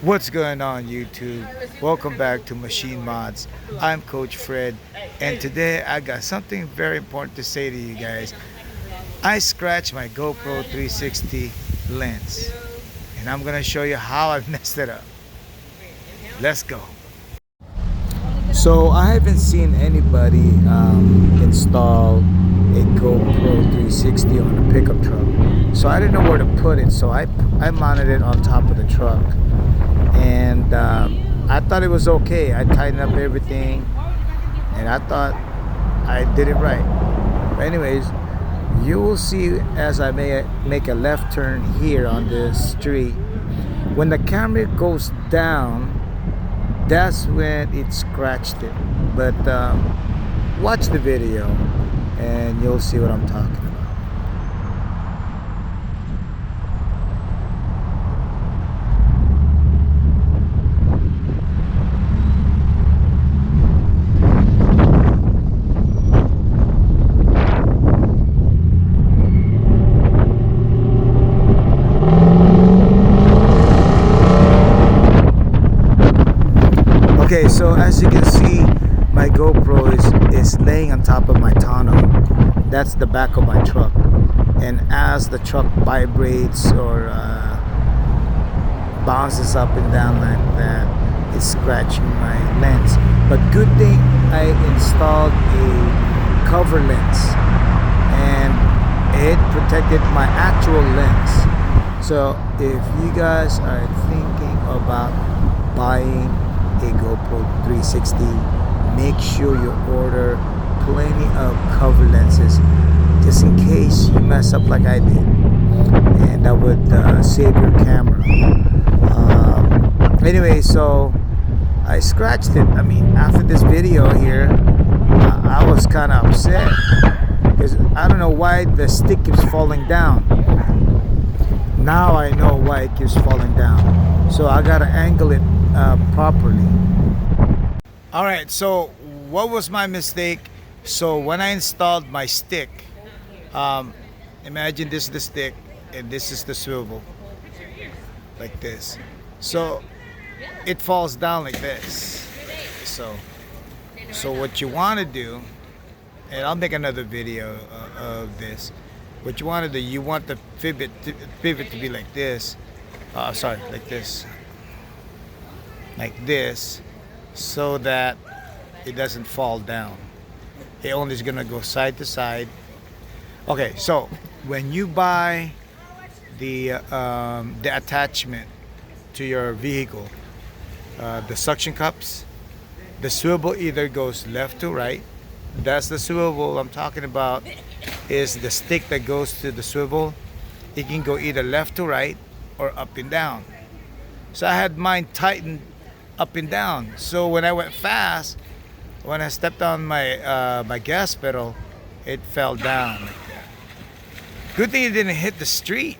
What's going on YouTube? Welcome back to Machine Mods. I'm Coach Fred, and today I got something very important to say to you guys. I scratched my GoPro 360 lens, and I'm gonna show you how I messed it up. Let's go. So I haven't seen anybody install a GoPro 360 on a pickup truck, so I didn't know where to put it. So I mounted it on top of the truck, and I thought it was okay. I tightened up everything, and I thought I did it right. But anyways, you will see as I make a left turn here on this street. When the camera goes down, that's when it scratched it. But watch the video and you'll see what I'm talking about. Okay, so as you can see, my GoPro is laying on top of my tonneau. That's the back of my truck. And as the truck vibrates or bounces up and down like that, it's scratching my lens. But good thing I installed a cover lens, and it protected my actual lens. So if you guys are thinking about buying a GoPro 360, make sure you order plenty of cover lenses just in case you mess up like I did, and that would save your camera. Anyway, so I scratched it. I mean, after this video here, I was kind of upset because I don't know why the stick keeps falling down. Now I know why it keeps falling down, so I gotta angle it properly. Alright, so what was my mistake? So when I installed my stick, imagine this is the stick and this is the swivel, like this. So it falls down like this. So what you want to do, and I'll make another video of this. What you want to do, you want the pivot to be like this. Like this, so that it doesn't fall down. It only is gonna go side to side. Okay, so when you buy the attachment to your vehicle, the suction cups, the swivel either goes left to right. That's the swivel I'm talking about, is the stick that goes to the swivel. It can go either left to right or up and down. So I had mine tightened up and down. So when I went fast, when I stepped on my my gas pedal, it fell down like that. Good thing it didn't hit the street.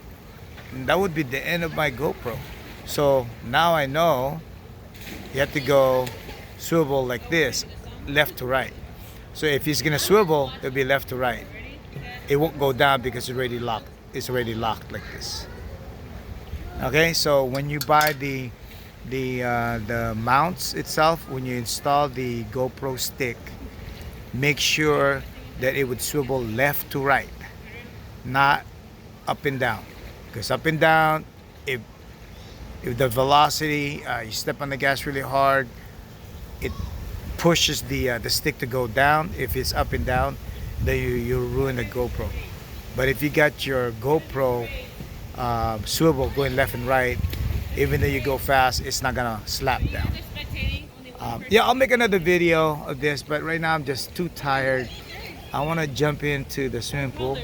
And that would be the end of my GoPro. So now I know you have to go swivel like this, left to right. So if he's gonna swivel, it'll be left to right. It won't go down because it's already locked. It's already locked like this. Okay, so when you buy the mounts itself, when you install the GoPro stick, make sure that it would swivel left to right, not up and down. Because up and down, if the velocity, you step on the gas really hard, it pushes the stick to go down. If it's up and down, then you ruin the GoPro. But if you got your GoPro swivel going left and right, even though you go fast, it's not gonna slap down. Yeah, I'll make another video of this, but right now I'm just too tired. I want to jump into the swimming pool,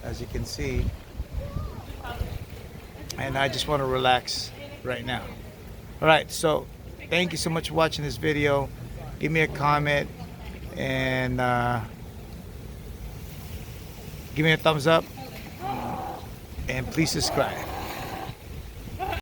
as you can see, and I just want to relax right now. All right, so thank you so much for watching this video. Give me a comment and give me a thumbs up, and please subscribe.